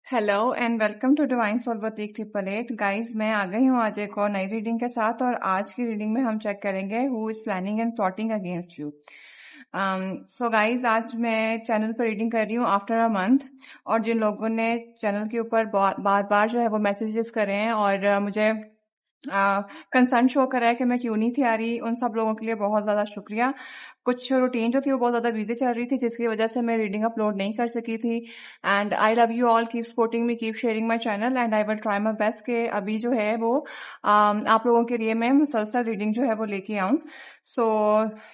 Hello and welcome to divine soul boutique 888। Guys, मैं आ गई हूँ आज एक और नई रीडिंग के साथ। और आज की रीडिंग में हम चेक करेंगे who is planning and plotting against you. So guys, आज मैं चैनल पर रीडिंग कर रही हूँ आफ्टर अ मंथ। और जिन लोगों ने चैनल के ऊपर बार बार जो है वो मैसेजेस करे हैं और मुझे कंसर्न शो करा है कि मैं क्यों नहीं थी आ रही, उन सब लोगों के लिए बहुत ज़्यादा शुक्रिया। कुछ रूटीन जो थी वो बहुत ज़्यादा बिजी चल रही थी, जिसकी वजह से मैं रीडिंग अपलोड नहीं कर सकी थी। And I love you all, keep supporting me, keep sharing my channel and I will try my best कि अभी जो है वो आप लोगों के लिए मैं मुसलसल रीडिंग जो है वो लेके आऊँ। सो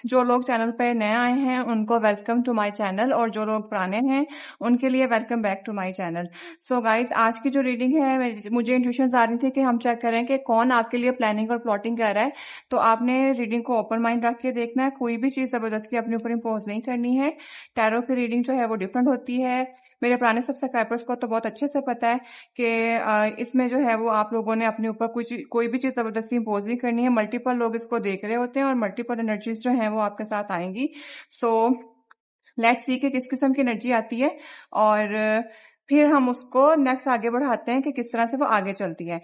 जो लोग चैनल पर नए आए हैं उनको वेलकम टू माय चैनल, और जो लोग पुराने हैं उनके लिए welcome back to my channel. So guys, आज की जो रीडिंग है, मुझे इंट्यूशंस आ रही थी कि हम चेक करें कि कौन आपके लिए प्लानिंग और प्लॉटिंग कर रहा है। तो आपने रीडिंग को ओपन माइंड रख के देखना है, कोई भी चीज जबरदस्ती अपने ऊपर इम्पोज नहीं करनी है। टैरो की रीडिंग जो है वो डिफरेंट होती है। मेरे पुराने सब्सक्राइबर्स को तो बहुत अच्छे से पता है कि इसमें जो है वो आप लोगों ने अपने ऊपर कुछ कोई भी चीज जबरदस्ती इम्पोज नहीं करनी है। मल्टीपल लोग इसको देख रहे होते हैं और मल्टीपल एनर्जीज जो है वो आपके साथ आएंगी। सो लेट्स सी कि किस किस्म की एनर्जी आती है, और फिर हम उसको नेक्स्ट आगे बढ़ाते हैं कि किस तरह से वो आगे चलती है।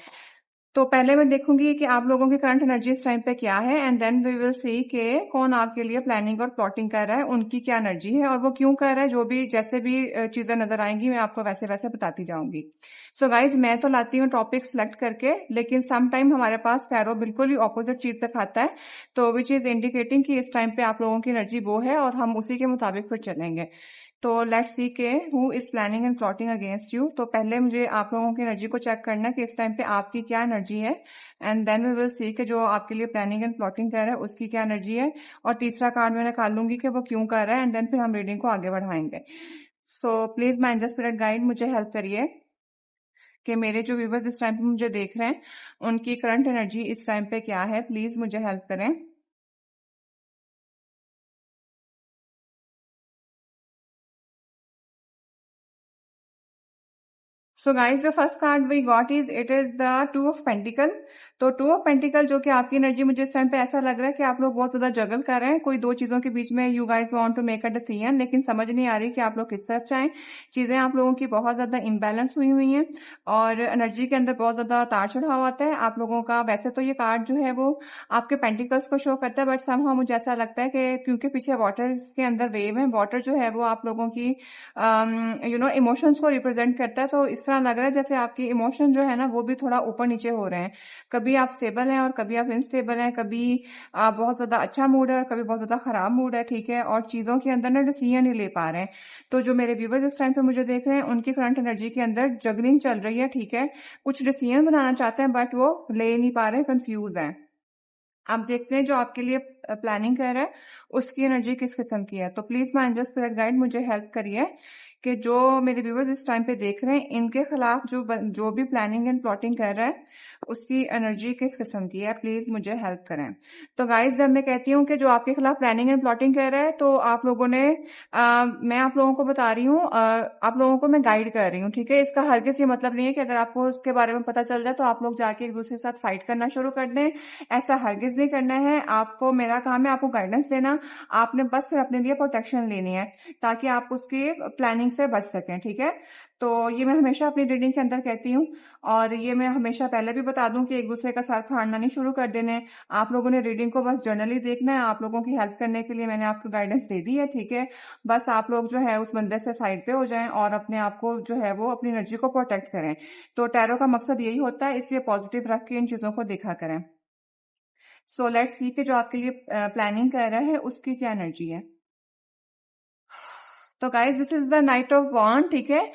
तो पहले मैं देखूंगी कि आप लोगों की करंट एनर्जी इस टाइम पे क्या है, and then we will see कि कौन आपके लिए प्लानिंग और प्लॉटिंग कर रहा है, उनकी क्या एनर्जी है और वो क्यों कर रहा है। जो भी जैसे भी चीजें नजर आएंगी मैं आपको वैसे वैसे बताती जाऊंगी। सो गाइज, मैं तो लाती हूँ टॉपिक सिलेक्ट करके, लेकिन सम टाइम हमारे पास टैरो बिल्कुल ही ऑपोजिट चीज दिखाता है, तो विच इज इंडिकेटिंग कि इस टाइम पे आप लोगों की एनर्जी वो है और हम उसी के मुताबिक फिर चलेंगे। तो लेट्स सी के who is planning and plotting against you. तो पहले मुझे आप लोगों की एनर्जी को चेक करना है कि इस टाइम पे आपकी क्या एनर्जी है, and then we will see कि जो आपके लिए प्लानिंग एंड प्लॉटिंग कर रहा है उसकी क्या एनर्जी है। और तीसरा कार्ड मैं निकाल लूंगी कि वो क्यों कर रहा है, एंड देन फिर हम रीडिंग को आगे बढ़ाएंगे। So please my angel spirit guide, मुझे हेल्प करिए कि मेरे जो व्यूवर्स इस टाइम पे मुझे देख रहे हैं उनकी करंट एनर्जी इस टाइम पे क्या है। प्लीज मुझे हेल्प करें। So guys, the first card we got it is the two of pentacle. तो टू ऑफ पेंटिकल जो कि आपकी एनर्जी, मुझे इस टाइम पे ऐसा लग रहा है कि आप लोग बहुत ज्यादा जगल कर रहे हैं कोई दो चीजों के बीच में। You guys want to make a decision, लेकिन समझ नहीं आ रही कि आप लोग किस तरफ जाएं। चीजें आप लोगों की बहुत ज्यादा इम्बैलेंस हुई हुई हैं और एनर्जी के अंदर बहुत ज्यादा तार चढ़ाव आता है आप लोगों का। वैसे तो ये कार्ड जो है वो आपके पेंटिकल्स को शो करता है, बट समहाउ मुझे ऐसा लगता है कि क्योंकि पीछे वाटर के अंदर वेव है, वाटर जो है वो आप लोगों की इमोशंस को रिप्रेजेंट करता है। तो इस तरह लग रहा है जैसे आपके इमोशन जो है ना वो भी थोड़ा ऊपर नीचे हो रहे हैं। कभी आप स्टेबल हैं और कभी आप इनस्टेबल हैं, कभी बहुत ज्यादा अच्छा मूड है और कभी बहुत ज्यादा खराब मूड है, ठीक है। और चीजों के अंदर ना डिसीजन नहीं ले पा रहे हैं। तो जो मेरे व्यूवर्स इस टाइम पे मुझे देख रहे हैं उनकी करंट एनर्जी के अंदर जगलिंग चल रही है, ठीक है। कुछ डिसीजन बनाना चाहते हैं बट वो ले नहीं पा रहे, कंफ्यूज हैं। आप देखते हैं जो आपके लिए प्लानिंग कर रहा है उसकी एनर्जी किस किस्म की है। तो please my angel spirit guide, मुझे हेल्प करिए कि जो मेरे व्यूवर्स इस टाइम पे देख रहे हैं इनके खिलाफ जो भी प्लानिंग एंड प्लॉटिंग कर रहा है उसकी एनर्जी किस किस्म की है। प्लीज मुझे हेल्प करें। तो गाइज, जब मैं कहती हूँ कि जो आपके खिलाफ प्लानिंग एंड प्लॉटिंग कर रहा है, तो आप लोगों ने मैं आप लोगों को बता रही हूँ, आप लोगों को मैं गाइड कर रही हूँ, ठीक है। इसका हरगिज ये मतलब नहीं है कि अगर आपको उसके बारे में पता चल जाए तो आप लोग जाके एक दूसरे के साथ फाइट करना शुरू कर दें। ऐसा हरगिज नहीं करना है। आपको, मेरा काम है आपको गाइडेंस देना, आपने बस फिर अपने लिए प्रोटेक्शन लेनी है ताकि आप उसकी प्लानिंग से बच सकें, ठीक है। तो ये मैं हमेशा अपनी रीडिंग के अंदर कहती हूँ, और ये मैं हमेशा पहले भी बता दूं कि एक दूसरे का सर फाड़ना नहीं शुरू कर देने। आप लोगों ने रीडिंग को बस जर्नली देखना है। आप लोगों की हेल्प करने के लिए मैंने आपको गाइडेंस दे दी है, ठीक है। बस आप लोग जो है उस बंदे से साइड पे हो जाएं और अपने आप को जो है वो अपनी एनर्जी को प्रोटेक्ट करें। तो टैरो का मकसद यही होता है, इसलिए पॉजिटिव रख के इन चीजों को देखा करें। सो लेट्स सी कि जो आपके लिए प्लानिंग कर रहा है उसकी क्या एनर्जी है। तो guys, this is the knight of wand, ठीक है।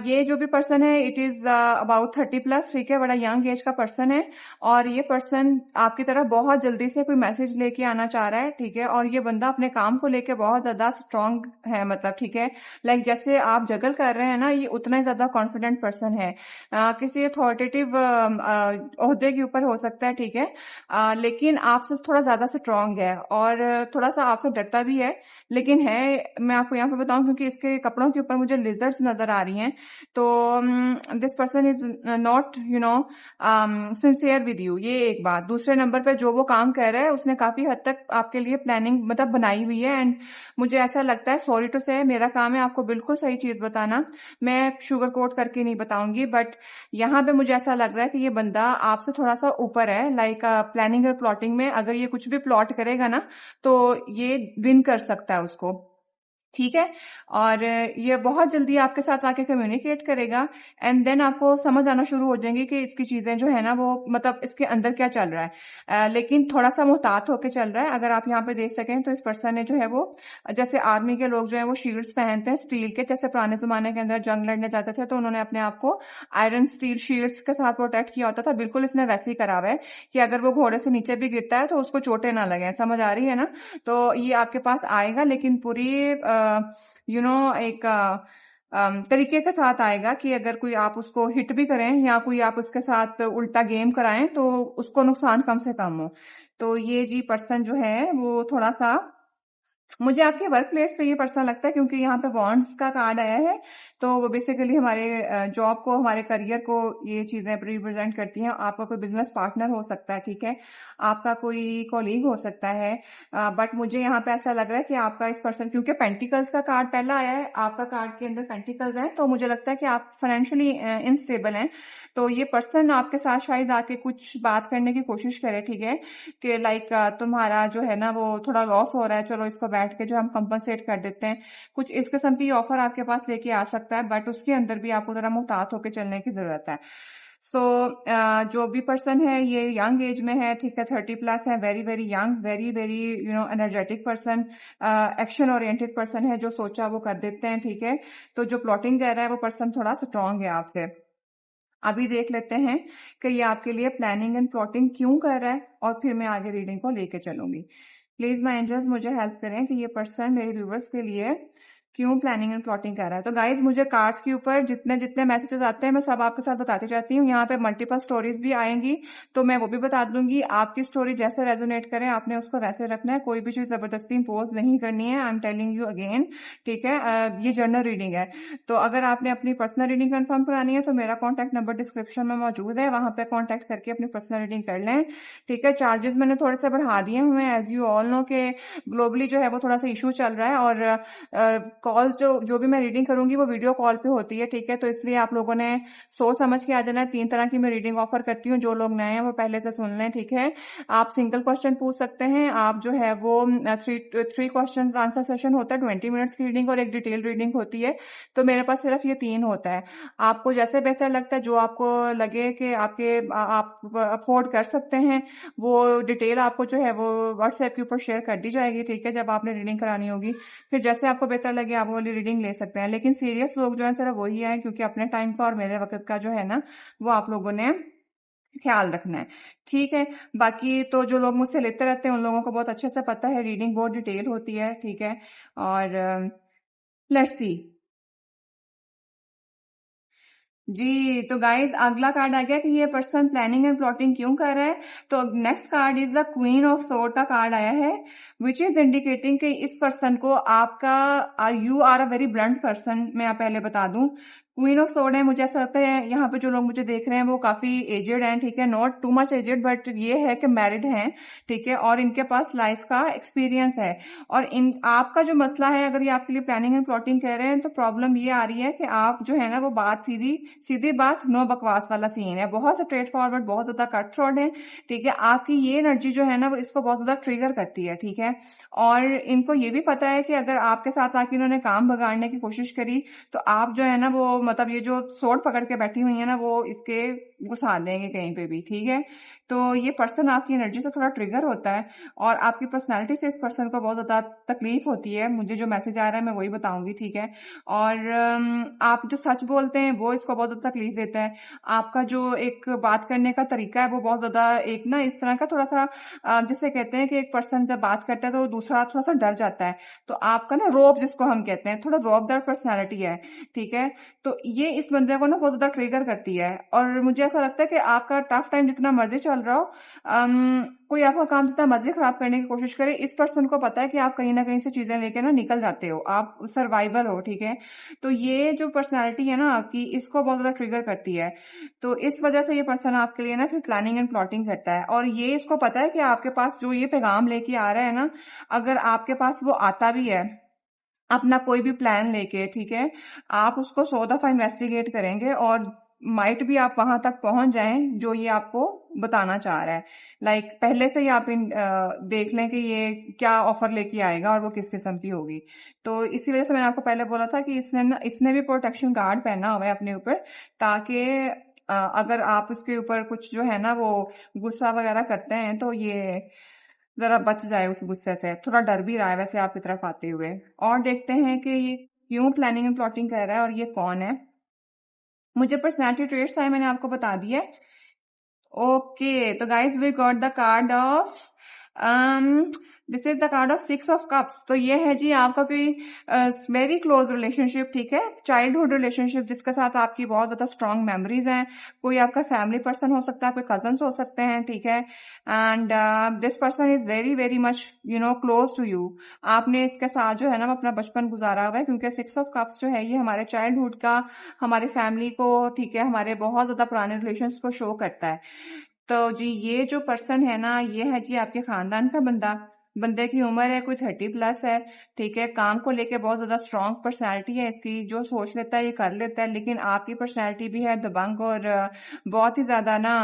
ये जो भी पर्सन है इट इज अबाउट 30+, ठीक है। बड़ा यंग एज का पर्सन है और ये पर्सन आपकी तरफ बहुत जल्दी से कोई मैसेज लेके आना चाह रहा है, ठीक है। और ये बंदा अपने काम को लेके बहुत ज्यादा स्ट्रांग है, मतलब ठीक है। लाइक जैसे आप जगल कर रहे हैं ना, ये उतना ही ज्यादा कॉन्फिडेंट पर्सन है। किसी अथॉरिटेटिव ओहदे के ऊपर हो सकता है, ठीक है। लेकिन आपसे थोड़ा ज्यादा स्ट्रांग है और थोड़ा सा आपसे डरता भी है, लेकिन है, मैं आपको यहाँ पे बताऊं क्योंकि इसके कपड़ों के ऊपर मुझे लिजर्ड्स नजर आ रही हैं, तो this person is not sincere with you, ये एक बात। दूसरे नंबर पे जो वो काम कर रहा है उसने काफी हद तक आपके लिए प्लानिंग मतलब बनाई हुई है, एंड मुझे ऐसा लगता है, सॉरी टू से, मेरा काम है आपको बिल्कुल सही चीज बताना, मैं शुगर कोट करके नहीं बताऊंगी, बट यहाँ पे मुझे ऐसा लग रहा है कि ये बंदा आपसे थोड़ा सा ऊपर है, लाइक प्लानिंग और प्लॉटिंग में अगर ये कुछ भी प्लॉट करेगा ना तो ये विन कर सकता है उसको, ठीक है। और ये बहुत जल्दी आपके साथ आके कम्युनिकेट करेगा, एंड देन आपको समझ आना शुरू हो जाएंगी कि इसकी चीजें जो है ना वो मतलब इसके अंदर क्या चल रहा है। लेकिन थोड़ा सा मुहतात होके चल रहा है। अगर आप यहाँ पे देख सकें तो इस पर्सन ने जो है वो, जैसे आर्मी के लोग जो है वो शील्ड्स पहनते हैं स्टील के, जैसे पुराने जमाने के अंदर जंग लड़ने जाते थे तो उन्होंने अपने आप को आयरन स्टील शील्ड्स के साथ प्रोटेक्ट किया होता था, बिल्कुल इसने वैसे ही करा हुआ है कि अगर वो घोड़े से नीचे भी गिरता है तो उसको चोटें ना लगे, समझ आ रही है ना। तो ये आपके पास आएगा, लेकिन पूरी एक तरीके के साथ आएगा कि अगर कोई आप उसको हिट भी करें या कोई आप उसके साथ उल्टा गेम कराएं तो उसको नुकसान कम से कम हो। तो ये जी पर्सन जो है वो थोड़ा सा, मुझे आपके वर्क प्लेस पे ये पर्सन लगता है क्योंकि यहाँ पे वॉन्ट्स का कार्ड आया है, तो वो बेसिकली हमारे जॉब को, हमारे करियर को ये चीजें रिप्रेजेंट करती हैं। आपका कोई बिजनेस पार्टनर हो सकता है, ठीक है, आपका कोई कॉलीग हो सकता है, बट मुझे यहाँ पे ऐसा लग रहा है कि आपका इस पर्सन, क्योंकि पेंटिकल्स का कार्ड पहला आया है, आपका कार्ड के अंदर पेंटिकल्स है, तो मुझे लगता है कि आप फाइनेंशियली इनस्टेबल हैं। तो ये पर्सन आपके साथ शायद आके कुछ बात करने की कोशिश करे, ठीक है, कि लाइक तुम्हारा जो है ना वो थोड़ा लॉस हो रहा है, चलो इसको बैठ के जो हम कंपनसेट कर देते हैं, कुछ इस किस्म की ऑफर आपके पास लेके आ सकता है, बट उसके अंदर भी आपको जरा मुहतात होकर चलने की जरूरत है। सो जो भी पर्सन है ये यंग एज में है, ठीक है, 30+ है, very very young, very very energetic person, action oriented person है, जो सोचा वो कर देते हैं, ठीक है। तो जो प्लॉटिंग कर रहा है वो पर्सन थोड़ा स्ट्रांग है आपसे। अभी देख लेते हैं कि ये आपके लिए प्लानिंग एंड प्लॉटिंग क्यों कर रहा है, और फिर मैं आगे रीडिंग को लेके चलूंगी। प्लीज माय एंजल्स मुझे हेल्प करें कि ये पर्सन मेरे व्यूवर्स के लिए क्यों प्लानिंग एंड प्लॉटिंग कर रहा है। तो गाइज मुझे कार्ड्स के ऊपर जितने जितने मैसेजेस आते हैं मैं सब आपके साथ बताती जाती हूँ। यहाँ पे मल्टीपल स्टोरीज भी आएंगी तो मैं वो भी बता दूंगी। आपकी स्टोरी जैसे रेजोनेट करे आपने उसको वैसे रखना है, कोई भी चीज जबरदस्ती इम्पोज नहीं करनी है। I am telling you again, ठीक है। ये जर्नल रीडिंग है, तो अगर आपने अपनी पर्सनल रीडिंग कंफर्म करानी है तो मेरा कॉन्टैक्ट नंबर डिस्क्रिप्शन में मौजूद है, वहां पे कॉन्टैक्ट करके अपनी पर्सनल रीडिंग कर लें, ठीक है। चार्जेस मैंने थोड़े से बढ़ा दिए हुए हैं, एज यू ऑल नो के ग्लोबली जो है वो थोड़ा सा इशू चल रहा है, और कॉल जो भी मैं रीडिंग करूंगी वो वीडियो कॉल पे होती है, ठीक है। तो इसलिए आप लोगों ने सोच समझ के आ जाना है। 3 तरह की मैं रीडिंग ऑफर करती हूँ, जो लोग नए हैं वो पहले से सुन लें, ठीक है। आप सिंगल क्वेश्चन पूछ सकते हैं, आप जो है वो 3 क्वेश्चन आंसर सेशन होता है, 20 मिनट्स की रीडिंग और एक डिटेल रीडिंग होती है। तो मेरे पास सिर्फ ये 3 होता है। आपको जैसे बेहतर लगता है, जो आपको लगे कि आप अफोर्ड कर सकते हैं, वो डिटेल आपको जो है वो व्हाट्सएप के ऊपर शेयर कर दी जाएगी, ठीक है, जब आपने रीडिंग करानी होगी। फिर जैसे आपको बेहतर लगे आप वो वाली रीडिंग ले सकते हैं। लेकिन सीरियस लोग जो है सिर्फ वही है, क्योंकि अपने टाइम का और मेरे वक्त का जो है ना वो आप लोगों ने ख्याल रखना है, ठीक है। बाकी तो जो लोग मुझसे लेते रहते हैं उन लोगों को बहुत अच्छे से पता है, रीडिंग बहुत डिटेल होती है, ठीक है। और लेट्स सी जी। तो गाइज अगला कार्ड आ गया कि ये पर्सन प्लानिंग एंड प्लॉटिंग क्यों कर रहा है। तो next card is the queen of sword का कार्ड आया है, विच इज इंडिकेटिंग कि इस पर्सन को आपका, you are a very blunt person. मैं आप पहले बता दूं, क्वीन ऑफ सोर्ड है, मुझे ऐसा लगता है यहाँ पे जो लोग मुझे देख रहे हैं वो काफी एजेड हैं, ठीक है, not too much aged, but ये है कि मैरिड हैं, ठीक है, और इनके पास लाइफ का एक्सपीरियंस है। और इन आपका जो मसला है, अगर ये आपके लिए प्लानिंग एंड प्लॉटिंग कह रहे हैं, तो प्रॉब्लम ये आ रही है कि आप जो है ना वो बात सीधी सीधी बात, नो बकवास वाला सीन है, बहुत स्ट्रेट फॉरवर्ड, बहुत ज्यादा कट थ्रोट है, ठीक है। आपकी ये एनर्जी जो है ना वो इसको बहुत ज्यादा ट्रिगर करती है, ठीक है। और इनको ये भी पता है कि अगर आपके साथ आके इन्होंने काम बिगाड़ने की कोशिश करी तो आप जो है ना वो मतलब ये जो सोड पकड़ के बैठी हुई है ना वो इसके घुसा देंगे कहीं पे भी, ठीक है। तो ये पर्सन आपकी एनर्जी से थोड़ा ट्रिगर होता है और आपकी पर्सनालिटी से इस पर्सन को बहुत ज्यादा तकलीफ होती है। मुझे जो मैसेज आ रहा है मैं वही बताऊंगी, ठीक है। और आप जो सच बोलते हैं वो इसको बहुत ज्यादा तकलीफ देता है। आपका जो एक बात करने का तरीका है वो बहुत ज्यादा एक ना इस तरह का थोड़ा सा, जिसे कहते हैं कि एक पर्सन जब बात करता है तो दूसरा थोड़ा सा डर जाता है, तो आपका ना रोब जिसको हम कहते हैं, थोड़ा रोबदार पर्सनैलिटी है, ठीक है। तो ये इस बंदे को ना बहुत ज्यादा ट्रिगर करती है और मुझे ऐसा लगता है कि आपका टफ टाइम जितना मर्जी चल चल रहा हो, कोई आपका काम जितना मर्जी खराब करने की कोशिश करे, इस पर्सन को पता है कि आप कहीं ना कहीं से चीजें लेके ना निकल जाते हो, आप सर्वाइवल हो, ठीक है। तो ये जो पर्सनैलिटी है ना आपकी, इसको बहुत ज्यादा ट्रिगर करती है। तो इस वजह से ये पर्सन आपके लिए ना फिर प्लानिंग एंड प्लॉटिंग करता है, और ये इसको पता है कि आपके पास जो ये पैगाम लेके आ रहा है ना, अगर आपके पास वो आता भी है अपना कोई भी प्लान लेके, ठीक है, आप उसको 100 दफा इन्वेस्टिगेट करेंगे और माइट भी आप वहां तक पहुंच जाएं जो ये आपको बताना चाह रहा है। पहले से ही आप देख लें कि ये क्या ऑफर लेके आएगा और वो किस किस्म की होगी। तो इसी वजह से मैंने आपको पहले बोला था कि इसने भी प्रोटेक्शन गार्ड पहना हुआ है अपने ऊपर, ताकि अगर आप इसके ऊपर कुछ जो है ना वो गुस्सा वगैरह करते हैं तो ये जरा बच जाए उस गुस्से से। थोड़ा डर भी रहा है वैसे आपकी तरफ आते हुए। और देखते हैं कि ये क्यों प्लानिंग एंड प्लॉटिंग कर रहा है और ये कौन है। मुझे पर्सनैलिटी ट्रेट्स आए, मैंने आपको बता दिया। ओके, तो guys we got the card of this is the card of 6 of cups. तो ये है जी आपका कोई वेरी क्लोज रिलेशनशिप, ठीक है, चाइल्डहुड रिलेशनशिप जिसके साथ आपकी बहुत ज्यादा स्ट्रॉन्ग मेमोरीज हैं। कोई आपका फैमिली पर्सन हो सकता है, कोई कजन्स हो सकते हैं, ठीक है। And this person is very very much close to you. आपने इसके साथ जो है ना अपना बचपन गुजारा हुआ है, क्योंकि 6 ऑफ कप्स जो है ये हमारे चाइल्डहुड का, हमारे फैमिली को, ठीक है, हमारे बहुत ज्यादा पुराने रिलेशंस को शो करता है। तो जी ये जो पर्सन है ना, ये है जी आपके खानदान का बंदे की उम्र है कोई 30+ है, ठीक है। काम को लेके बहुत ज्यादा स्ट्रांग पर्सनैलिटी है इसकी, जो सोच लेता है ये कर लेता है। लेकिन आपकी पर्सनैलिटी भी है दबंग और बहुत ही ज्यादा ना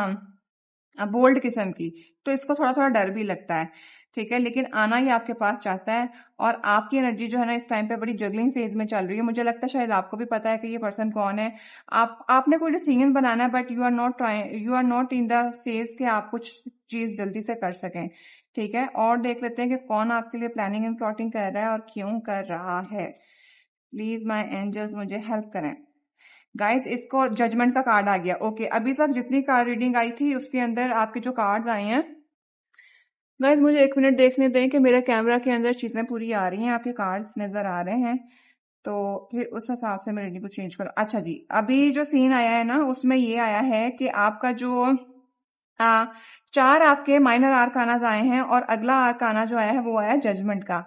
बोल्ड किस्म की, तो इसको थोड़ा थोड़ा डर भी लगता है, ठीक है। लेकिन आना ही आपके पास चाहता है, और आपकी एनर्जी जो है ना इस टाइम पे बड़ी जगलिंग फेज में चल रही है। मुझे लगता है शायद आपको भी पता है कि ये पर्सन कौन है। आपने कोई डिसीजन बनाना है, but you are not in the phase कि आप कुछ चीज जल्दी से कर सकें, ठीक है। और देख लेते हैं कि कौन आपके लिए प्लानिंग एंड प्लॉटिंग कर रहा है और क्यों कर रहा है। प्लीज माय एंजल्स मुझे हेल्प करें। गाइस इसको जजमेंट का कार्ड आ गया। ओके, अभी तक जितनी कार्ड रीडिंग आई थी उसके अंदर आपके जो कार्ड्स आए हैं, गाइस मुझे 1 मिनट देखने दें कि मेरे कैमरा के अंदर चीजें पूरी आ रही हैं, आपके कार्ड्स नजर आ रहे हैं, तो फिर उस हिसाब से मैं रीडिंग को चेंज करूँ। अच्छा जी, अभी जो सीन आया है ना उसमें ये आया है कि आपका जो 4 आपके माइनर आर्कानाज आए हैं, और अगला आर्काना जो आया है वो आया जजमेंट का।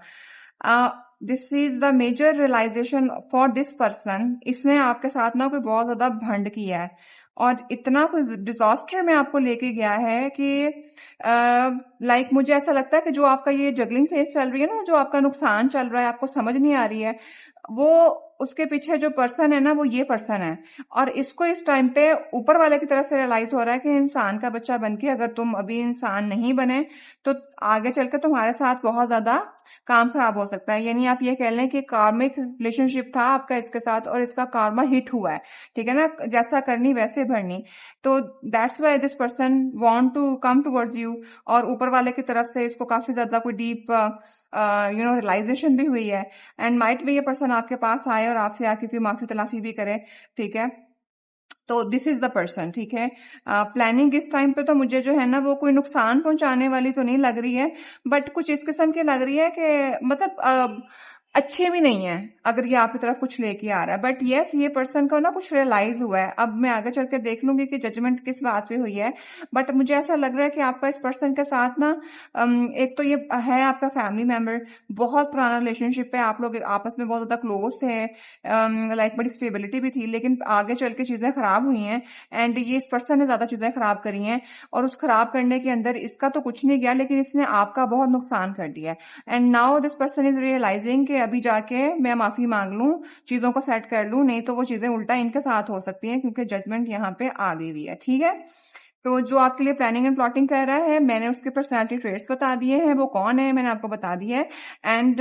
This is the major realisation for this person. इसने आपके साथ ना कोई बहुत ज्यादा भंड किया है, और इतना कुछ डिजास्टर में आपको लेके गया है कि मुझे ऐसा लगता है कि जो आपका ये जगलिंग फेस चल रही है ना, जो आपका नुकसान चल रहा है, आपको समझ नहीं आ रही है, वो उसके पीछे जो पर्सन है ना वो ये पर्सन है। और इसको इस टाइम पे ऊपर वाले की तरफ से रियलाइज हो रहा है कि इंसान का बच्चा बनके अगर तुम अभी इंसान नहीं बने तो आगे चलकर तुम्हारे साथ बहुत ज्यादा काम खराब हो सकता है। यानी आप ये कह लें कि कार्मिक रिलेशनशिप था आपका इसके साथ, और इसका कार्मा हिट हुआ है, ठीक है ना, जैसा करनी वैसे भरनी। तो that's why this person want to come towards you, और ऊपर वाले की तरफ से इसको काफी ज्यादा कोई डीप रियलाइजेशन भी हुई है। एंड माइट भी ये पर्सन आपके पास आए और आपसे आके कोई माफी तलाफी भी करे, ठीक है। तो दिस इज द पर्सन, ठीक है। प्लानिंग इस टाइम पे तो मुझे जो है ना वो कोई नुकसान पहुंचाने वाली तो नहीं लग रही है, बट कुछ इस किस्म की लग रही है कि मतलब अच्छे भी नहीं है अगर ये आपकी तरफ कुछ लेके आ रहा है। बट यस, ये पर्सन को ना कुछ रियलाइज हुआ है। अब मैं आगे चल के देख लूंगी कि जजमेंट किस बात पे हुई है, बट मुझे ऐसा लग रहा है कि आपका इस पर्सन के साथ ना एक तो ये है आपका फैमिली मेंबर, बहुत पुराना रिलेशनशिप है, आप लोग आपस में बहुत ज्यादा क्लोज थे, बड़ी स्टेबिलिटी भी थी, लेकिन आगे चल के चीजें खराब हुई हैं, एंड ये इस पर्सन ने ज्यादा चीजें खराब करी हैं, और उस खराब करने के अंदर इसका तो कुछ नहीं गया, लेकिन इसने आपका बहुत नुकसान कर दिया है। And now this person is realising कि अभी जाके मैं माफी मांग लूं, चीजों को सेट कर लूं, नहीं तो वो चीजें उल्टा इनके साथ हो सकती हैं, क्योंकि जजमेंट यहाँ पे आ गई हुई है, ठीक है। तो जो आपके लिए प्लानिंग एंड प्लॉटिंग कर रहा है, मैंने उसके पर्सनालिटी ट्रेट्स बता दिए हैं, वो कौन है मैंने आपको बता दिया है। एंड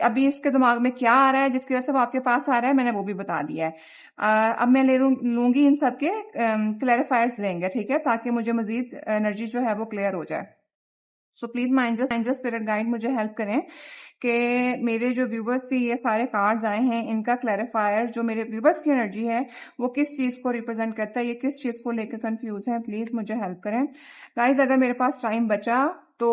अभी इसके दिमाग में क्या आ रहा है जिसकी वजह से वो आपके पास आ रहा है, मैंने वो भी बता दिया है। अब मैं लूंगी इन सबके क्लैरिफायर्स लेंगे, ठीक है, ताकि मुझे मजीद एनर्जी जो है वो क्लियर हो जाए। So please my angel spirit guide मुझे हेल्प करें कि मेरे जो व्यूवर्स की ये सारे कार्ड्स आए हैं, इनका क्लैरिफायर जो मेरे व्यूवर्स की एनर्जी है वो किस चीज को रिप्रेजेंट करता है, ये किस चीज को लेकर कंफ्यूज है, प्लीज मुझे हेल्प करें। गाइज अगर मेरे पास टाइम बचा तो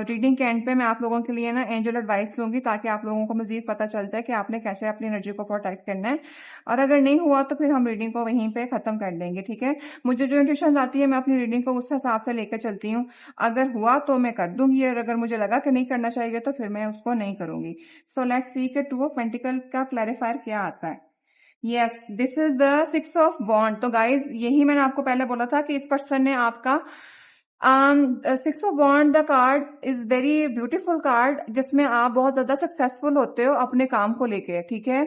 रीडिंग के एंड पे मैं आप लोगों के लिए ना एंजल एडवाइस लूंगी, ताकि आप लोगों को मजीद पता चल जाए कि आपने कैसे अपनी एनर्जी को प्रोटेक्ट करना है। और अगर नहीं हुआ तो फिर हम रीडिंग को वहीं पे खत्म कर देंगे, ठीक है। मुझे जो इंट्यूशन आती है मैं अपनी रीडिंग को उस हिसाब से लेकर चलती हूँ। अगर हुआ तो मैं कर दूंगी, और अगर मुझे लगा कि नहीं करना चाहिए तो फिर मैं उसको नहीं करूंगी। सो लेट्स सी कि टू ऑफ पेंटिकल का क्लैरिफायर क्या आता है। Yes, this is the six of wand. तो गाइज यही मैंने आपको पहले बोला था कि इस पर्सन ने आपका six of wand, the card is very beautiful card, जिसमें आप बहुत ज्यादा सक्सेसफुल होते हो अपने काम को लेके, ठीक है।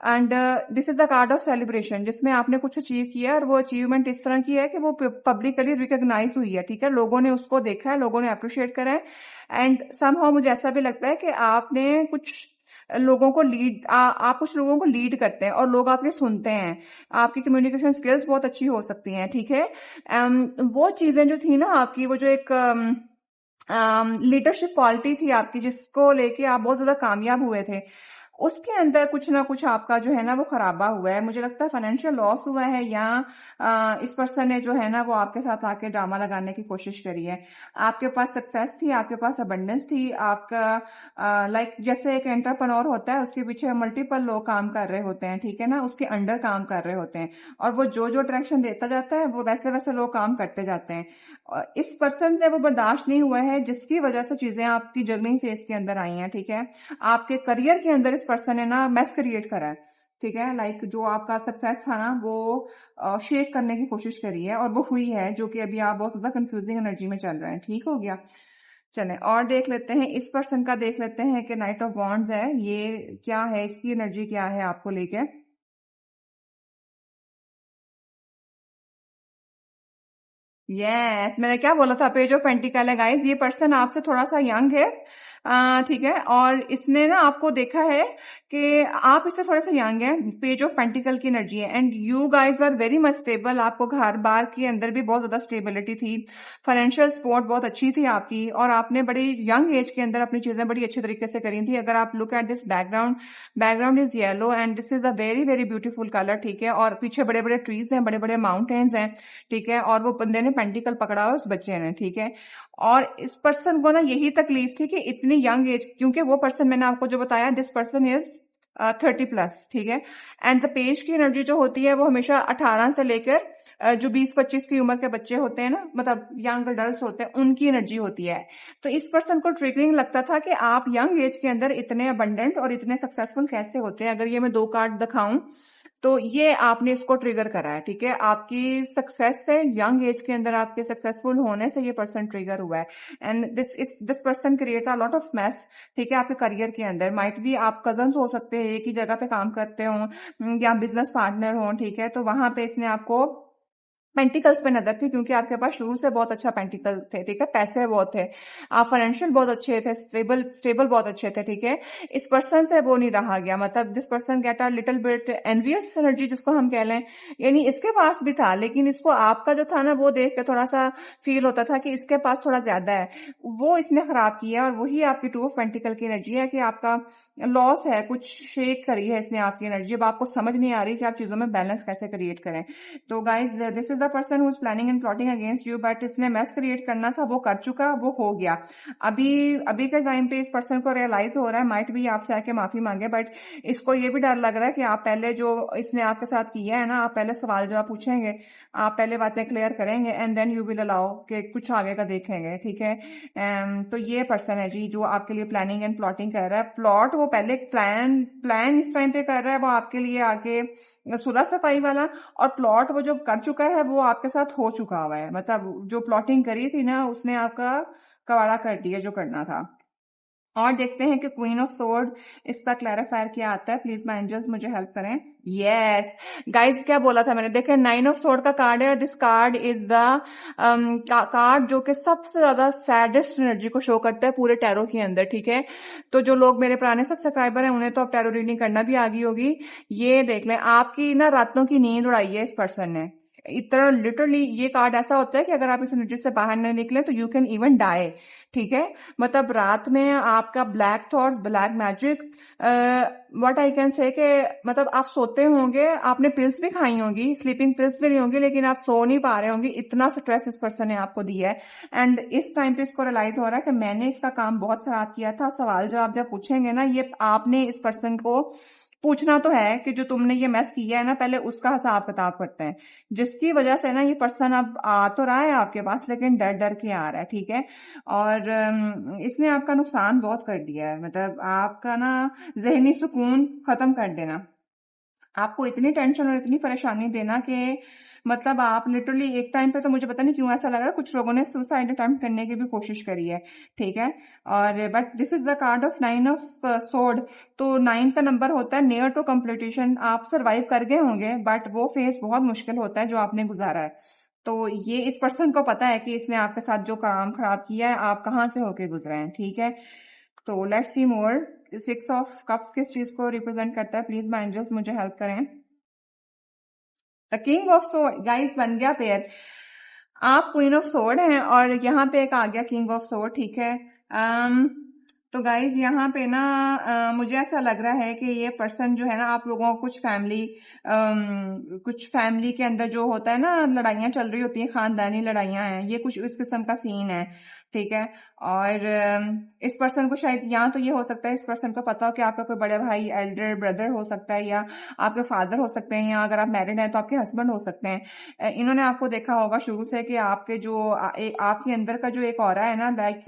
And this is the card of celebration, जिसमें आपने कुछ अचीव किया और वो अचीवमेंट इस तरह की है कि वो पब्लिकली रिकॉग्नाइज हुई है, ठीक है। लोगों ने उसको देखा है, लोगों ने अप्रिशिएट करा है। एंड समहाउ मुझे ऐसा भी लगता है कि आपने कुछ लोगों को आप कुछ लोगों को लीड करते हैं और लोग आपके सुनते हैं। आपकी कम्युनिकेशन स्किल्स बहुत अच्छी हो सकती हैं, ठीक है। वो चीजें जो थी ना आपकी, वो जो एक लीडरशिप क्वालिटी थी आपकी, जिसको लेके आप बहुत ज्यादा कामयाब हुए थे, उसके अंदर कुछ ना कुछ आपका जो है ना वो खराबा हुआ है। मुझे लगता है फाइनेंशियल लॉस हुआ है, या इस पर्सन ने जो है ना वो आपके साथ आके ड्रामा लगाने की कोशिश करी है। आपके पास सक्सेस थी, आपके पास अबंडेंस थी, आपका लाइक जैसे एक एंटरप्रेन्योर होता है, उसके पीछे मल्टीपल लोग काम कर रहे होते हैं, ठीक है ना, उसके अंडर काम कर रहे होते हैं, और वो जो जो डायरेक्शन देता जाता है वो वैसे वैसे लोग काम करते जाते हैं। और इस पर्सन से वो बर्दाश्त नहीं हुआ है, जिसकी वजह से चीजें आपकी जर्निंग फेज के अंदर आई हैं, ठीक है। आपके करियर के अंदर इस पर्सन ने ना मैस क्रिएट करा है, ठीक है। लाइक जो आपका सक्सेस था ना वो शेक करने की कोशिश करी है, और वो हुई है, जो कि अभी आप बहुत ज्यादा कंफ्यूजिंग एनर्जी में चल रहे हैं, ठीक हो गया। चलें और देख लेते हैं इस पर्सन का, देख लेते हैं कि नाइट ऑफ वॉन्ड्स है, ये क्या है, इसकी एनर्जी क्या है आपको लेके। यस, मैंने क्या बोला था, पेज ऑफ पेंटिकल है गाइस। ये पर्सन आपसे थोड़ा सा यंग है, ठीक है, और इसने ना आपको देखा है कि आप इससे थोड़े से यंग हैं। पेज ऑफ पेंटिकल की एनर्जी है, and you guys were very much stable. आपको घर बार के अंदर भी बहुत ज्यादा स्टेबिलिटी थी, फाइनेंशियल सपोर्ट बहुत अच्छी थी आपकी, और आपने बड़ी यंग एज के अंदर अपनी चीजें बड़ी अच्छी तरीके से करी थी। अगर आप look at this background, background is yellow and this is a very very beautiful colour, ठीक है। और पीछे बड़े बड़े ट्रीज हैं, बड़े बड़े माउंटेन्स हैं, ठीक है, और वो बंदे ने पेंटिकल पकड़ा हुआ उस बच्चे ने, ठीक है। और इस पर्सन को ना यही तकलीफ थी कि इतनी यंग एज, क्योंकि वो पर्सन मैंने आपको जो बताया, दिस पर्सन इज 30+, ठीक है। एंड द पेज की एनर्जी जो होती है वो हमेशा 18 से लेकर जो 20-25 की उम्र के बच्चे होते हैं ना, मतलब यंग अडल्ट होते हैं, उनकी एनर्जी होती है। तो इस पर्सन को ट्रिगरिंग लगता था कि आप यंग एज के अंदर इतने अबंडेंट और इतने सक्सेसफुल कैसे होते हैं। अगर ये मैं 2 कार्ड दिखाऊं तो ये आपने इसको ट्रिगर करा है, ठीक है। आपकी सक्सेस से, यंग एज के अंदर आपके सक्सेसफुल होने से ये पर्सन ट्रिगर हुआ है। And this person creates a lot of mass, ठीक है, आपके करियर के अंदर। माइट भी आप कजन्स हो सकते हैं, एक ही जगह पे काम करते हो, या बिजनेस पार्टनर हो, ठीक है। तो वहां पे इसने आपको पेंटिकल्स पे नजर थी, क्योंकि आपके पास शुरू से बहुत अच्छा पेंटिकल थे, ठीक है, पैसे बहुत थे, आप फाइनेंशियल बहुत अच्छे थे, स्टेबल स्टेबल बहुत अच्छे थे, ठीक है। इस पर्सन से वो नहीं रहा गया, मतलब this person get a little bit envious energy, जिसको हम कह लें। यानी इसके पास भी था, लेकिन इसको आपका जो था ना वो देख के थोड़ा सा फील होता था कि इसके पास थोड़ा ज्यादा है, वो इसने खराब किया। और वही आपकी 2 ऑफ पेंटिकल की एनर्जी है कि आपका लॉस है, कुछ शेक करी है इसने आपकी एनर्जी। अब आपको समझ नहीं आ रही कि आप चीजों में बैलेंस कैसे क्रिएट करें। तो guys this is the person who is planning and plotting against you, but इसने मैस क्रिएट करना था, वो कर चुका, वो हो गया। अभी अभी के टाइम पे इस पर्सन को रियलाइज हो रहा है, माइट भी आपसे आके माफी मांगे, बट इसको ये भी डर लग रहा है कि आप पहले जो इसने आपके साथ किया है ना, आप पहले सवाल जवाब पूछेंगे, आप पहले बातें क्लियर करेंगे, and then you will allow कि कुछ आगे का देखेंगे, ठीक है। तो ये पर्सन है जी जो आपके लिए प्लानिंग एंड प्लॉटिंग कर रहा है। प्लॉट वो पहले प्लान इस टाइम पे कर रहा है, वो आपके लिए आगे सुलह सफाई वाला, और प्लॉट वो जो कर चुका है वो आपके साथ हो चुका हुआ है। मतलब जो प्लॉटिंग करी थी ना, उसने आपका कवाड़ा कर दिया जो करना था। और देखते हैं कि क्वीन ऑफ सोर्ड, इसका क्लैरिफायर क्या आता है। प्लीज माय एंजल्स मुझे हेल्प करें। यस गाइज, क्या बोला था मैंने, देखें 9 ऑफ सोर्ड का कार्ड है, और this card is the card जो कि सबसे ज्यादा सैडेस्ट एनर्जी को शो करता है पूरे टैरो के अंदर, ठीक है। तो जो लोग मेरे पुराने सब्सक्राइबर हैं उन्हें तो अब टैरो रीडिंग करना भी आ गई होगी। ये देख लें, आपकी ना रातों की नींद उड़ाई है इस पर्सन ने। इतना लिटरली ये कार्ड ऐसा होता है कि अगर आप इस एनर्जी से बाहर न निकले तो यू कैन इवन डाई। ठीक है, मतलब रात में आपका black thoughts, black magic, what I can say कि मतलब आप सोते होंगे, आपने पिल्स भी खाई होंगी, स्लीपिंग पिल्स भी ली होंगी, लेकिन आप सो नहीं पा रहे होंगे, इतना स्ट्रेस इस पर्सन ने आपको दिया है। एंड इस टाइम पे इसको रियलाइज हो रहा है कि मैंने इसका काम बहुत खराब किया था। सवाल जवाब जब पूछेंगे ना, ये आपने इस पर्सन को पूछना तो है कि जो तुमने ये मैस किया है ना, पहले उसका हिसाब किताब करते हैं, जिसकी वजह से ना ये पर्सन अब आ तो रहा है आपके पास, लेकिन डर डर के आ रहा है। ठीक है, और इसने आपका नुकसान बहुत कर दिया है, मतलब आपका ना जहनी सुकून खत्म कर देना, आपको इतनी टेंशन और इतनी परेशानी देना कि मतलब आप लिटरली एक टाइम पे तो मुझे पता नहीं क्यों ऐसा लग रहा है, कुछ लोगों ने सुसाइड अटेम्प्ट करने की भी कोशिश करी है। ठीक है, और but this is the card of 9 of sword. तो 9 का नंबर होता है नियर टू कंप्लीटेशन। आप सरवाइव कर गए होंगे, बट वो फेज बहुत मुश्किल होता है जो आपने गुजारा है। तो ये इस पर्सन को पता है कि इसने आपके साथ जो काम खराब किया है, आप कहाँ से होके गुजरे हैं। ठीक है, तो let's see more. 6 of cups किस चीज को रिप्रेजेंट करता है? प्लीज माय एंजल्स मुझे हेल्प करें। The king of sword, guys बन गया पेयर। आप क्वीन ऑफ सोर्ड हैं और यहाँ पे एक आ गया किंग ऑफ सोर्ड। ठीक है, तो गाइज यहाँ पे ना मुझे ऐसा लग रहा है कि ये पर्सन जो है ना, आप लोगों को कुछ फैमिली के अंदर जो होता है ना, लड़ाइयाँ चल रही होती हैं, खानदानी लड़ाइयाँ हैं, ये कुछ इस किस्म का सीन है। ठीक है, और इस पर्सन को शायद, यहाँ तो ये हो सकता है इस पर्सन को पता हो कि आपका कोई बड़ा भाई, एल्डर ब्रदर हो सकता है, या आपके फादर हो सकते हैं, या अगर आप मैरिड हैं तो आपके हस्बैंड हो सकते हैं। इन्होंने आपको देखा होगा शुरू से कि आपके जो आपके अंदर का जो एक ऑरा है ना, लाइक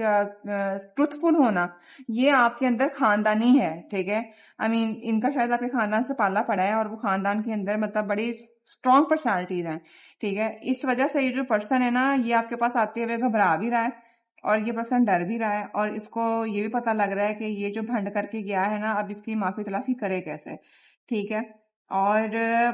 ट्रुथफुल होना, ये आपके अंदर खानदानी है। ठीक है, आई मीन इनका शायद आपके खानदान से पाला पड़ा है, और वो खानदान के अंदर मतलब बड़ी स्ट्रॉन्ग पर्सनालिटीज हैं। ठीक है, इस वजह से ये जो पर्सन है ना, ये आपके पास आते हुए घबरा भी रहा है, और ये पर्सन डर भी रहा है, और इसको ये भी पता लग रहा है कि ये जो भंड करके गया है ना, अब इसकी माफी तलाफी करे कैसे। ठीक है, और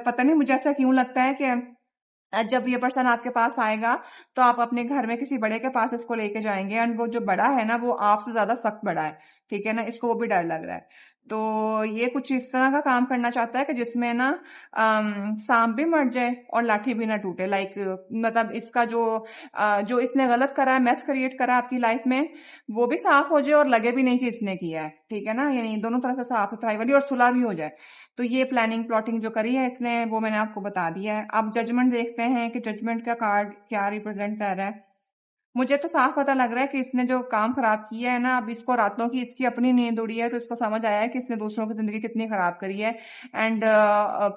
पता नहीं मुझे ऐसा क्यों लगता है कि जब ये पर्सन आपके पास आएगा तो आप अपने घर में किसी बड़े के पास इसको लेके जाएंगे, एंड वो जो बड़ा है ना, वो आपसे ज्यादा सख्त बड़ा है। ठीक है ना, इसको वो भी डर लग रहा है। तो ये कुछ इस तरह का काम करना चाहता है कि जिसमें ना सांप भी मर जाए और लाठी भी ना टूटे। लाइक मतलब इसका जो इसने गलत करा है, मैस क्रिएट करा है आपकी लाइफ में, वो भी साफ हो जाए और लगे भी नहीं कि इसने किया है। ठीक है ना, यानी दोनों तरह से साफ सुथराई वाली और सुलह भी हो जाए। तो ये प्लानिंग प्लॉटिंग जो करी है इसने, वो मैंने आपको बता दिया है। अब जजमेंट देखते हैं कि जजमेंट का कार्ड क्या रिप्रेजेंट कर रहा है। मुझे तो साफ पता लग रहा है कि इसने जो काम खराब किया है ना, अब इसको रातों की इसकी अपनी नींद उड़ी है, तो इसको समझ आया है कि इसने दूसरों की जिंदगी कितनी खराब करी है। एंड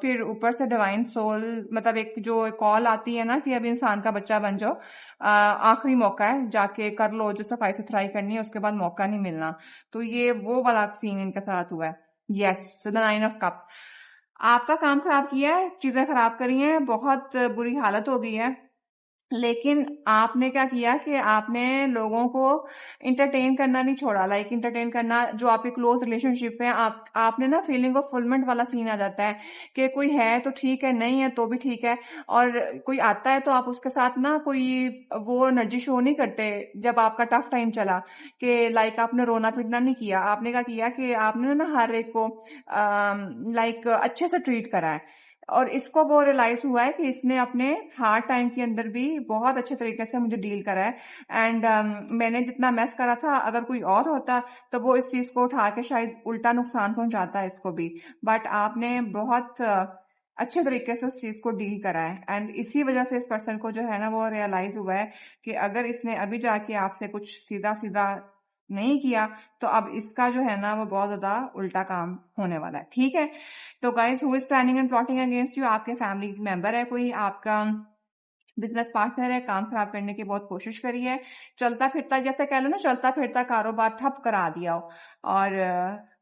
फिर ऊपर से डिवाइन सोल, मतलब एक जो कॉल आती है ना कि अब इंसान का बच्चा बन जाओ, आखिरी मौका है, जाके कर लो जो सफाई सुथराई करनी है, उसके बाद मौका नहीं मिलना। तो ये वो वाला सीन इनके साथ हुआ है। Yes, the 9 of cups. आपका काम खराब किया है, चीजें खराब करी हैं, बहुत बुरी हालत हो गई है, लेकिन आपने क्या किया कि आपने लोगों को इंटरटेन करना नहीं छोड़ा। लाइक इंटरटेन करना, जो आपके क्लोज रिलेशनशिप है, आपने ना फीलिंग ऑफ फुलमेंट वाला सीन आ जाता है कि कोई है तो ठीक है, नहीं है तो भी ठीक है, और कोई आता है तो आप उसके साथ ना कोई वो एनर्जी शो नहीं करते। जब आपका टफ टाइम चला कि लाइक आपने रोना पीटना नहीं किया, आपने क्या किया कि आपने ना हर एक को लाइक अच्छे से ट्रीट करा है, और इसको वो रियलाइज हुआ है कि इसने अपने हार्ड टाइम के अंदर भी बहुत अच्छे तरीके से मुझे डील करा है। एंड मैंने जितना मैस करा था, अगर कोई और होता तो वो इस चीज को उठा के शायद उल्टा नुकसान पहुंचाता है इसको भी, बट आपने बहुत अच्छे तरीके से उस चीज को डील करा है। एंड इसी वजह से इस पर्सन को जो है ना, वो रियलाइज हुआ है कि अगर इसने अभी जाके आपसे कुछ सीधा सीधा नहीं किया, तो अब इसका जो है ना, वो बहुत ज्यादा उल्टा काम होने वाला है। ठीक है, तो guys, who is planning and plotting against you? आपके फैमिली मेंबर है कोई, आपका बिजनेस पार्टनर है, काम खराब करने की बहुत कोशिश करी है, चलता फिरता, जैसे कह लो ना, चलता फिरता कारोबार ठप करा दिया हो, और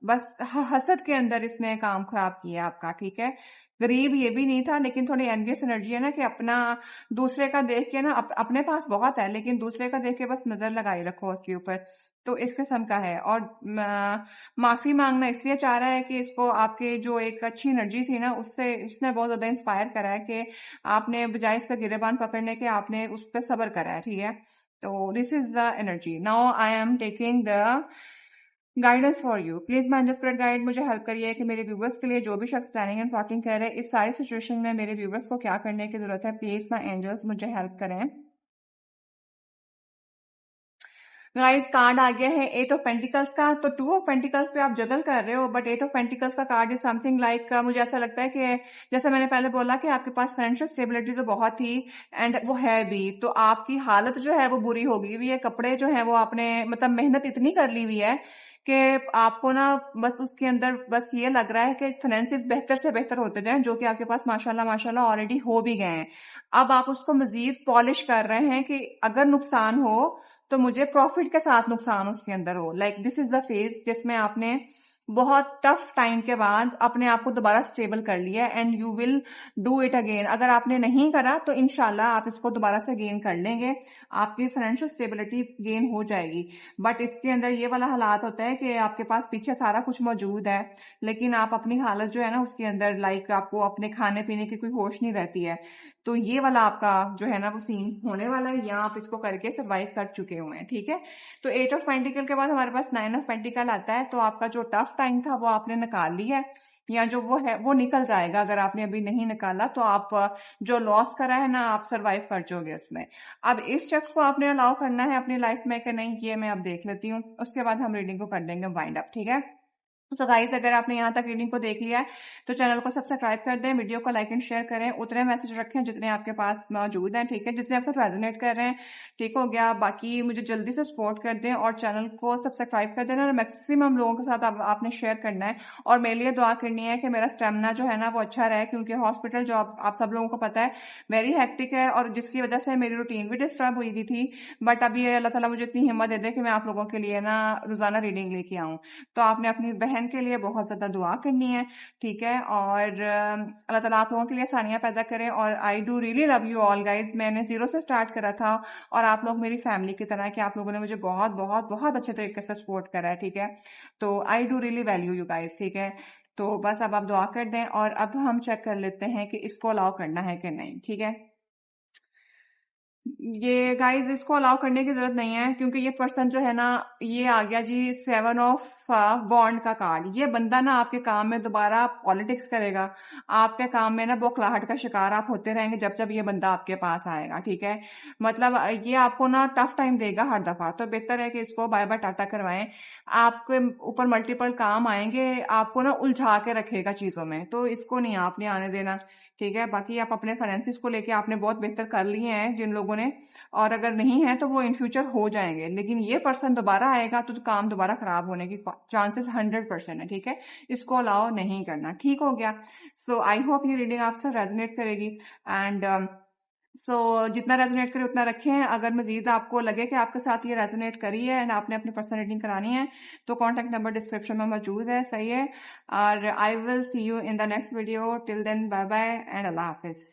बस हसद के अंदर इसने काम खराब किया आपका। ठीक है, गरीब ये भी नहीं था, लेकिन थोड़ी एनवियस एनर्जी है ना कि अपना दूसरे का देख के ना, अपने पास बहुत है लेकिन दूसरे का देख के बस नजर लगाई रखो उसके ऊपर। तो इस किस्म का है, और माफी मांगना इसलिए चाह रहा है कि इसको आपके जो एक अच्छी एनर्जी थी ना, उससे उसने बहुत ज्यादा इंस्पायर करा है कि आपने बजाय इसका गिरेबान पकड़ने के, आपने उस पर सब्र करा है। ठीक है, तो this is the energy. Now I am taking the guidance for you, please my angel spirit guide, मुझे हेल्प करिए कि मेरे व्यूवर्स के लिए जो भी शख्स प्लानिंग एंड प्लॉटिंग कर रहे हैं, इस सारी सिचुएशन में मेरे व्यूवर्स को क्या करने की जरूरत है। प्लीज माय एंजल्स मुझे हेल्प करें। गाइस कार्ड आ गया है एट ऑफ पेंटिकल्स का। तो टू ऑफ पेंटिकल्स पे आप जगल कर रहे हो, बट एट ऑफ पेंटिकल्स का कार्ड इज समथिंग लाइक, मुझे ऐसा लगता है कि जैसे मैंने पहले बोला कि आपके पास फाइनेंशियल स्टेबिलिटी तो बहुत थी एंड वो है भी, तो आपकी हालत जो है वो बुरी हो गई हुई है। कपड़े जो है वो आपने मतलब मेहनत इतनी कर ली हुई है कि आपको ना बस उसके अंदर बस ये लग रहा है कि फाइनेंसिस बेहतर से बेहतर होते जाएं, जो कि आपके पास माशाल्लाह माशाल्लाह ऑलरेडी हो भी गए हैं। अब आप उसको मजीद पॉलिश कर रहे हैं कि अगर नुकसान हो तो मुझे प्रॉफिट के साथ नुकसान उसके अंदर हो। Like this is the phase जिसमें आपने बहुत टफ टाइम के बाद अपने आप को दोबारा स्टेबल कर लिया and you will do it again. अगर आपने नहीं करा तो इनशाला आप इसको दोबारा से गेन कर लेंगे, आपकी फाइनेंशियल स्टेबिलिटी गेन हो जाएगी। बट इसके अंदर ये वाला हालात होता है कि आपके पास पीछे सारा कुछ मौजूद है, लेकिन आप अपनी हालत जो है ना उसके अंदर लाइक आपको अपने खाने पीने की कोई होश नहीं रहती है। तो ये वाला आपका जो है ना वो सीन होने वाला है, या आप इसको करके सर्वाइव कर चुके हुए हैं। ठीक है, तो एट ऑफ पेंटिकल के बाद हमारे पास नाइन ऑफ पेंटिकल आता है। तो आपका जो टफ टाइम था वो आपने निकाल लिया है, या जो वो है वो निकल जाएगा। अगर आपने अभी नहीं निकाला तो आप जो लॉस करा है ना आप सरवाइव कर जाओगे उसमें। अब इस शख्स को आपने अलाउ करना है अपनी लाइफ में कि नहीं, ये मैं अब देख लेती हूँ, उसके बाद हम रीडिंग को कर देंगे वाइंड अप। ठीक है, तो गाइस अगर आपने यहाँ तक रीडिंग को देख लिया है तो चैनल को सब्सक्राइब कर दें, वीडियो को लाइक एंड शेयर करें, उतने मैसेज रखें जितने आपके पास मौजूद हैं। ठीक है, जितने आपसे रेजोनेट कर रहे हैं। ठीक हो गया, बाकी मुझे जल्दी से सपोर्ट कर दें और चैनल को सब्सक्राइब कर देना और मैक्सिमम लोगों के साथ आपने शेयर करना है। और मेरे लिए दुआ करनी है कि मेरा स्टेमिना जो है ना वो अच्छा रहे, क्योंकि हॉस्पिटल जॉब आप सब लोगों को पता है वेरी हेक्टिक है, और जिसकी वजह से मेरी रूटीन भी डिस्टर्ब हुई हुई थी। बट अभी अल्लाह ताला मुझे इतनी हिम्मत दे दे कि मैं आप लोगों के लिए ना रोजाना रीडिंग लेके आऊँ। तो आपने अपनी बहन के लिए बहुत ज्यादा दुआ करनी है। ठीक है, और अल्लाह ताला आप लोगों के लिए आसानियां पैदा करें। और I do really love you all guys, मैंने जीरो से स्टार्ट करा था और आप लोग मेरी फैमिली की तरह कि आप लोगों ने मुझे बहुत बहुत बहुत अच्छे तरीके से सपोर्ट करा है। ठीक है, तो I do really value you guys. ठीक है, तो बस अब आप दुआ कर दें और अब हम चेक कर लेते हैं कि इसको अलाउ करना है कि नहीं। ठीक है, ये गाइस इसको अलाउ करने की जरूरत नहीं है, क्योंकि ये पर्सन जो है ना ये आ गया जी सेवन ऑफ बॉन्ड का कार्ड। ये बंदा ना आपके काम में दोबारा पॉलिटिक्स करेगा, आपके काम में ना बौखलाहट का शिकार आप होते रहेंगे जब जब ये बंदा आपके पास आएगा। ठीक है, मतलब ये आपको ना टफ टाइम देगा हर दफा, तो बेहतर है कि इसको बाय बाय टाटा करवाएं। आपके ऊपर मल्टीपल काम आएंगे, आपको ना उलझा के रखेगा चीजों में, तो इसको नहीं आपने आने देना। ठीक है, बाकी आप अपने फाइनेंसिस को लेके आपने बहुत बेहतर कर लिए हैं जिन लोगों ने, और अगर नहीं है तो वो इन फ्यूचर हो जाएंगे, लेकिन ये पर्सन दोबारा आएगा तो काम दोबारा खराब होने की चांसेस 100% है। ठीक है, इसको अलाउ नहीं करना। ठीक हो गया, सो आई होप ये रीडिंग आपसे रेजोनेट करेगी एंड सो जितना रेजोनेट करे उतना रखें। अगर मजीद आपको लगे कि आपके साथ ये रेजोनेट करी है एंड आपने अपनी पर्सनल रीडिंग करानी है तो कॉन्टैक्ट नंबर डिस्क्रिप्शन में मौजूद है। सही है, और I will see you in the next video. Till then bye bye and अल्लाह हाफिज।